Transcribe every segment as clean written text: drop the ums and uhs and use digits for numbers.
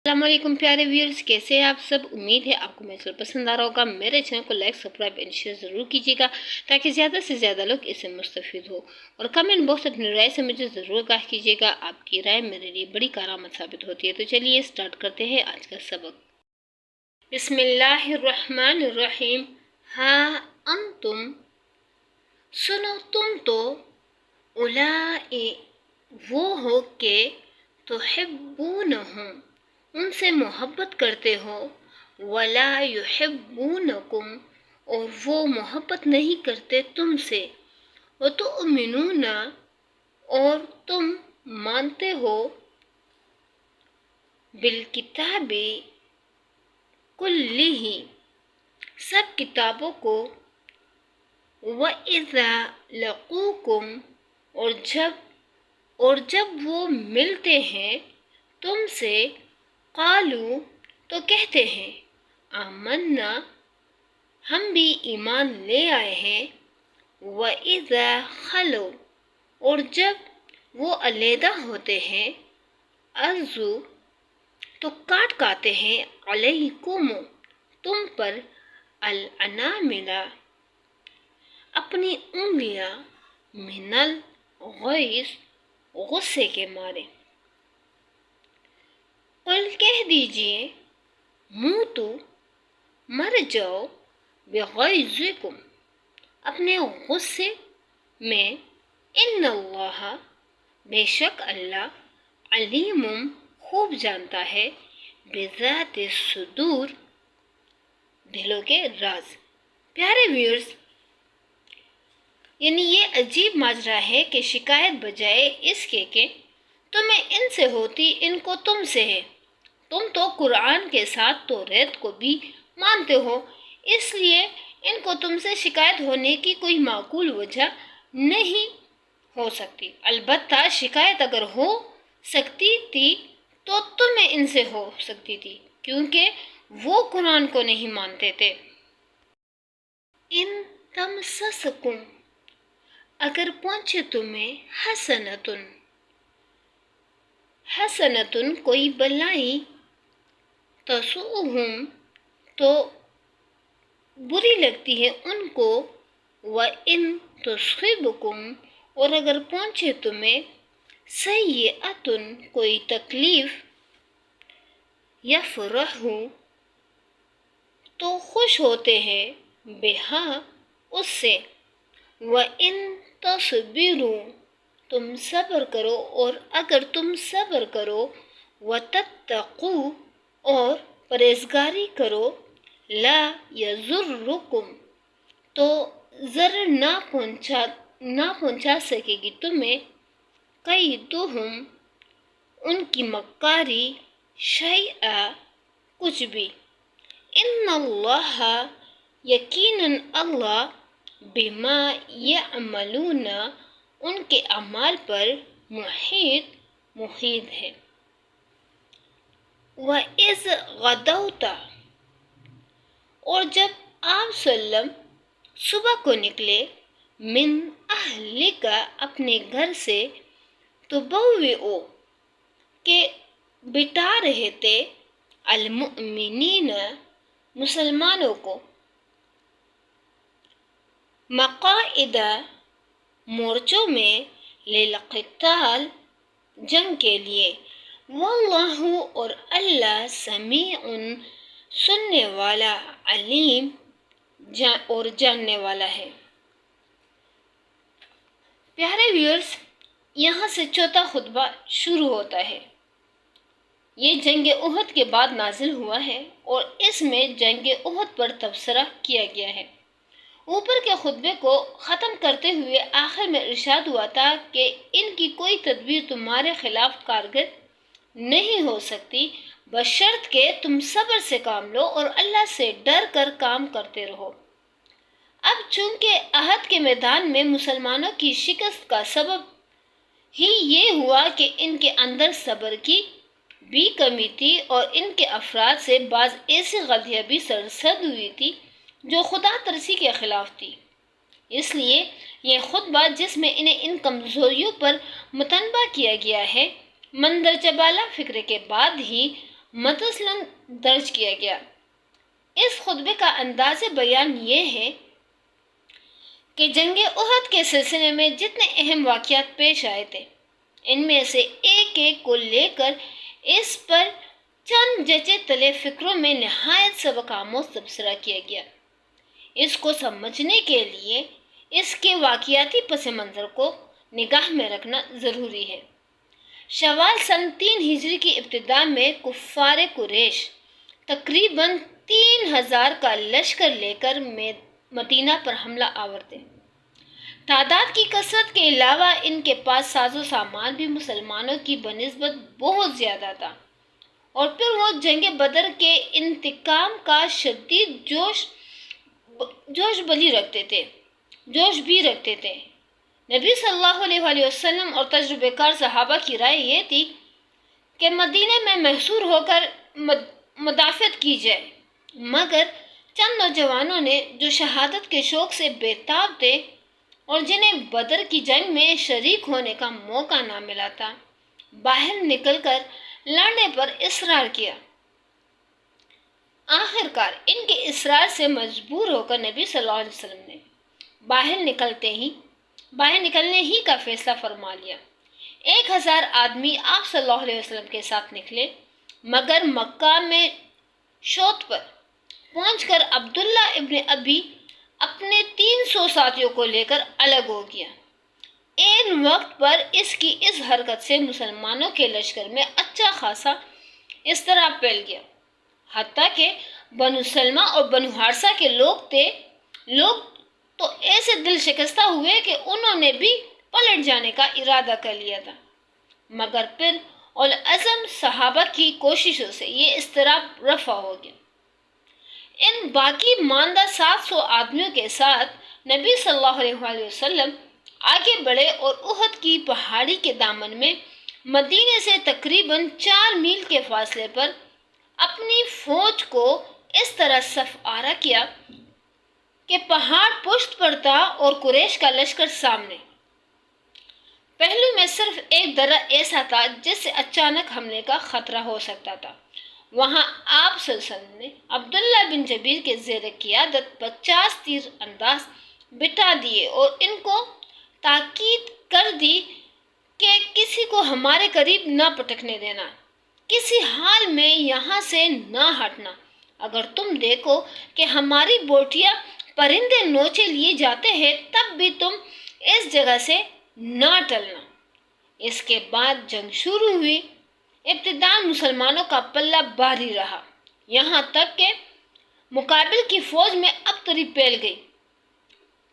السلام علیکم پیارے ویورز، کیسے ہیں آپ سب؟ امید ہے آپ کو میرا چینل پسند آ رہا ہوگا۔ میرے چینل کو لائک، سبسکرائب اینڈ شیئر ضرور کیجیے گا تاکہ زیادہ سے زیادہ لوگ اس سے مستفید ہو، اور کمنٹ باکس اپنی رائے سے مجھے ضرور آگاہ کیجیے گا۔ آپ کی رائے میرے لیے بڑی کارآمد ثابت ہوتی ہے۔ تو چلیے سٹارٹ کرتے ہیں آج کا سبق۔ بسم اللہ الرحمن الرحیم۔ ہاں انتم، سنو تم تو، اولائی وہ ہو کہ تحبونہم ان سے محبت کرتے ہو، ولا یحبونکم اور وہ محبت نہیں کرتے تم سے، وتؤمنون اور تم مانتے ہو، بالکتاب کلہ سب کتابوں کو، وَإِذَا لَقُوكُمْ اور جب وہ ملتے ہیں تم سے، قالوا تو کہتے ہیں، آمنا ہم بھی ایمان لے آئے ہیں، وَإِذَا خَلَوْا اور جب وہ علیحدہ ہوتے ہیں، عَضُّوا تو کاٹتے ہیں، عَلَيْكُمْ تم پر، الْأَنَامِلَ اپنی انگلیاں، من الغیظ غصے کے مارے۔ قل کہہ دیجئے، موتو مر جاؤ، بغیظکم اپنے غصے میں، ان اللہ بے شک اللہ، علیم خوب جانتا ہے، بذات الصدور دلوں کے راز۔ پیارے ویورز، یعنی یہ عجیب ماجرا ہے کہ شکایت بجائے اس کے کہ تمہیں ان سے ہوتی، ان کو تم سے ہے۔ تم تو قرآن کے ساتھ توریت کو بھی مانتے ہو، اس لیے ان کو تم سے شکایت ہونے کی کوئی معقول وجہ نہیں ہو سکتی۔ البتہ شکایت اگر ہو سکتی تھی تو تمہیں ان سے ہو سکتی تھی، کیونکہ وہ قرآن کو نہیں مانتے تھے۔ ان تمسسکم اگر پہنچے تمہیں، حسنتن کوئی بلائی، تسؤہم تو بری لگتی ہے ان کو، وَإِن تُصِبْكُمْ اور اگر پہنچے تمہیں، سیئۃ کوئی تکلیف، یفرحوا تو خوش ہوتے ہیں، بہا اس سے، وَإِن تَصْبِرُوا تم صبر کرو اور اگر تم صبر کرو، وَتَتَّقُوا اور پرہیزگاری کرو، لا یضرکم تو ضرر نہ پہنچا سکے گی تمہیں، کیدہم ان کی مکاری، شیئا کچھ بھی، ان اللہ یقیناً اللہ، بما یعملون ان کے اعمال پر، محیط ہے۔ وَإِذْ غَدَوْتَ اور جب آپ وسلم صبح کو نکلے، من اہلک اپنے گھر سے، تبوئوا کہ بٹھا رہے تھے، المؤمنین مسلمانوں کو، مقاعد مورچوں میں، للقتال جنگ کے لیے، واللہ اور اللہ، سمیع سننے والا، علیم اور جاننے والا ہے۔ پیارے ویورز، یہاں سے چوتھا خطبہ شروع ہوتا ہے۔ یہ جنگ احد کے بعد نازل ہوا ہے اور اس میں جنگ احد پر تبصرہ کیا گیا ہے۔ اوپر کے خطبے کو ختم کرتے ہوئے آخر میں ارشاد ہوا تھا کہ ان کی کوئی تدبیر تمہارے خلاف کارگر نہیں ہو سکتی، بشرط کہ تم صبر سے کام لو اور اللہ سے ڈر کر کام کرتے رہو۔ اب چونکہ احد کے میدان میں مسلمانوں کی شکست کا سبب ہی یہ ہوا کہ ان کے اندر صبر کی بھی کمی تھی، اور ان کے افراد سے بعض ایسی غلطیاں بھی سرزد ہوئی تھی جو خدا ترسی کے خلاف تھی۔ اس لیے یہ خطبہ، جس میں انہیں ان کمزوریوں پر متنبہ کیا گیا ہے، مندرجہ بالا فکر کے بعد ہی متصلاً درج کیا گیا۔ اس خطبے کا انداز بیان یہ ہے کہ جنگ احد کے سلسلے میں جتنے اہم واقعات پیش آئے تھے، ان میں سے ایک ایک کو لے کر اس پر چند جچے تلے فکروں میں نہایت سبق آموز تبصرہ کیا گیا۔ اس کو سمجھنے کے لیے اس کے واقعاتی پس منظر کو نگاہ میں رکھنا ضروری ہے۔ شوال سن 3 ہجری کی ابتدا میں کفار قریش تقریباً 3000 کا لشکر لے کر مدینہ پر حملہ آور تھے۔ تعداد کی کثرت کے علاوہ ان کے پاس ساز و سامان بھی مسلمانوں کی بنسبت بہت زیادہ تھا، اور پھر وہ جنگ بدر کے انتقام کا شدید جوش بھی رکھتے تھے۔ نبی صلی اللہ علیہ وآلہ وسلم اور تجربہ کار صحابہ کی رائے یہ تھی کہ مدینے میں محصور ہو کر مدافعت کی جائے، مگر چند نوجوانوں نے جو شہادت کے شوق سے بےتاب تھے اور جنہیں بدر کی جنگ میں شریک ہونے کا موقع نہ ملا تھا، باہر نکل کر لڑنے پر اصرار کیا۔ آخر کار ان کے اصرار سے مجبور ہو کر نبی صلی اللہ علیہ وسلم نے باہر نکلنے ہی کا فیصلہ فرما لیا۔ 1000 آدمی آپ صلی اللہ علیہ وسلم کے ساتھ نکلے، مگر مکہ میں شوط پر پہنچ کر عبداللہ ابن ابی اپنے 300 ساتھیوں کو لے کر الگ ہو گیا۔ عین وقت پر اس کی اس حرکت سے مسلمانوں کے لشکر میں اچھا خاصا اضطراب پھیل گیا، حتیٰ کہ بنو سلمہ اور بنو حارثہ کے لوگ تو ایسے دل شکستہ ہوئے کہ انہوں نے بھی پلٹ جانے کا ارادہ کر لیا تھا، مگر پھر العزم صحابہ کی کوششوں سے یہ اضطراب رفع ہو گیا۔ ان باقی ماندہ 700 آدمیوں کے ساتھ نبی صلی اللہ علیہ وآلہ وسلم آگے بڑھے اور احد کی پہاڑی کے دامن میں مدینے سے تقریباً 4 میل کے فاصلے پر اپنی فوج کو اس طرح صف آرا کیا کہ پہاڑ پشت پر تھا اور قریش کا لشکر سامنے۔ پہلو میں صرف ایک درہ ایسا تھا جس سے اچانک حملے کا خطرہ ہو سکتا تھا۔ وہاں آپ صلی اللہ علیہ وسلم نے عبداللہ بن جبیر کے زیر قیادت 50 تیر انداز بٹھا دیے اور ان کو تاکید کر دی کہ کسی کو ہمارے قریب نہ پٹکنے دینا، کسی حال میں یہاں سے نہ ہٹنا۔ اگر تم دیکھو کہ ہماری بوٹیاں پرندے نوچے لیے جاتے ہیں، تب بھی تم اس جگہ سے نہ ٹلنا۔ اس کے بعد جنگ شروع ہوئی۔ ابتداءً مسلمانوں کا پلہ بھاری رہا، یہاں تک کہ مقابل کی فوج میں ابتری پھیل گئی،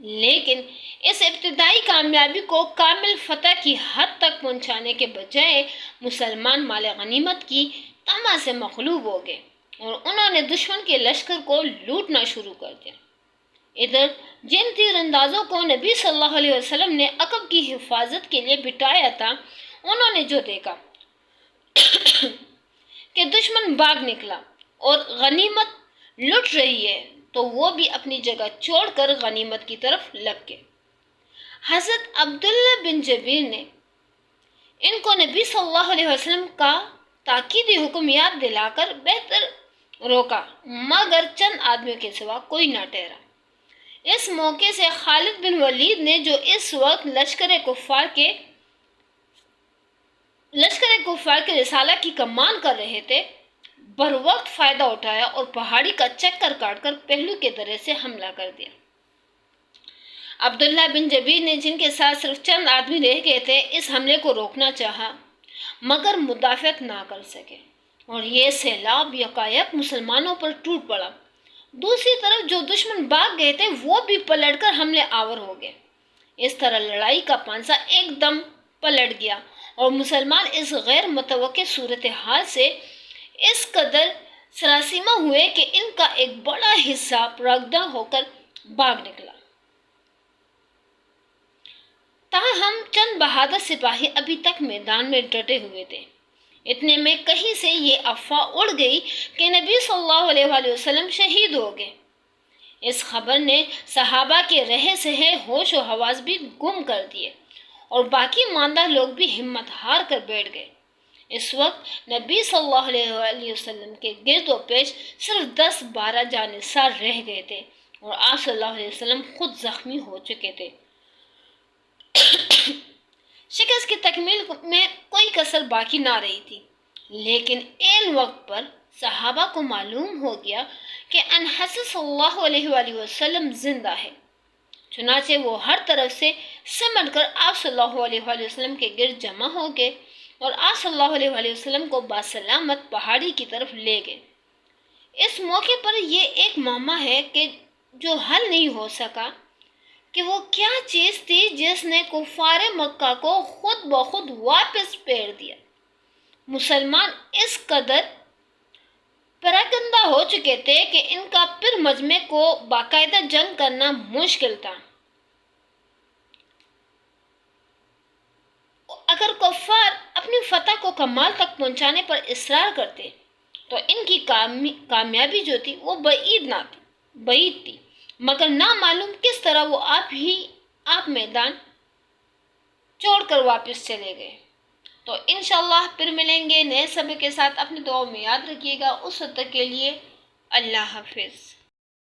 لیکن اس ابتدائی کامیابی کو کامل فتح کی حد تک پہنچانے کے بجائے مسلمان مال غنیمت کی طمع سے مغلوب ہو گئے اور انہوں نے دشمن کے لشکر کو لوٹنا شروع کر دیا۔ ادھر جن تیر اندازوں کو نبی صلی اللہ علیہ وسلم نے عقب کی حفاظت کے لیے بٹھایا تھا، انہوں نے جو دیکھا کہ دشمن بھاگ نکلا اور غنیمت لٹ رہی ہے، تو وہ بھی اپنی جگہ چھوڑ کر غنیمت کی طرف لگ گئے۔ حضرت عبداللہ بن جبیر نے ان کو نبی صلی اللہ علیہ وسلم کا تاکیدی حکم یاد دلا کر بہتر روکا، مگر چند آدمیوں کے سوا کوئی نہ ٹھہرا۔ اس موقع سے خالد بن ولید نے، جو اس وقت لشکر کفار کے رسالہ کی کمان کر رہے تھے، بروقت فائدہ اٹھایا اور پہاڑی کا چکر کاٹ کر پہلو کے درے سے حملہ کر دیا۔ عبداللہ بن جبیر نے، جن کے ساتھ صرف چند آدمی رہ گئے تھے، اس حملے کو روکنا چاہا، مگر مدافعت نہ کر سکے اور یہ سیلاب یکایک مسلمانوں پر ٹوٹ پڑا۔ دوسری طرف جو دشمن بھاگ گئے تھے، وہ بھی پلٹ کر حملے آور ہو گئے۔ اس طرح لڑائی کا پانسا ایک دم پلٹ گیا اور مسلمان اس غیر متوقع صورتحال سے اس قدر سراسیمہ ہوئے کہ ان کا ایک بڑا حصہ پراگندہ ہو کر بھاگ نکلا۔ تاہم چند بہادر سپاہی ابھی تک میدان میں ڈٹے ہوئے تھے۔ اتنے میں کہیں سے یہ افواہ اڑ گئی کہ نبی صلی اللہ علیہ وآلہ وسلم شہید ہو گئے۔ اس خبر نے صحابہ کے رہے سہے ہوش و حواس بھی گم کر دیے اور باقی ماندہ لوگ بھی ہمت ہار کر بیٹھ گئے۔ اس وقت نبی صلی اللہ علیہ وسلم کے گرد و پیش صرف 10-12 جانثار رہ گئے تھے اور آپ صلی اللہ علیہ وسلم خود زخمی ہو چکے تھے۔ شکست کی تکمیل میں کوئی کسر باقی نہ رہی تھی، لیکن عین وقت پر صحابہ کو معلوم ہو گیا کہ ان حسن صلی اللہ علیہ وآلہ وسلم زندہ ہے۔ چنانچہ وہ ہر طرف سے سمٹ کر آپ صلی اللہ علیہ وآلہ وسلم کے گرد جمع ہو گئے اور آپ صلی اللہ علیہ وآلہ وسلم کو باسلامت پہاڑی کی طرف لے گئے۔ اس موقع پر یہ ایک معمہ ہے کہ جو حل نہیں ہو سکا کہ وہ کیا چیز تھی جس نے کفار مکہ کو خود بخود واپس پھیر دیا۔ مسلمان اس قدر پراگندہ ہو چکے تھے کہ ان کا پھر مجمع کو باقاعدہ جنگ کرنا مشکل تھا۔ اگر کفار اپنی فتح کو کمال تک پہنچانے پر اصرار کرتے تو ان کی کامیابی جو تھی وہ بعید تھی، مگر نامعلوم کس طرح وہ آپ میدان چھوڑ کر واپس چلے گئے۔ تو انشاءاللہ پھر ملیں گے نئے سبق کے ساتھ۔ اپنی دعاؤں میں یاد رکھیے گا۔ اس وقت تک کے لیے اللہ حافظ۔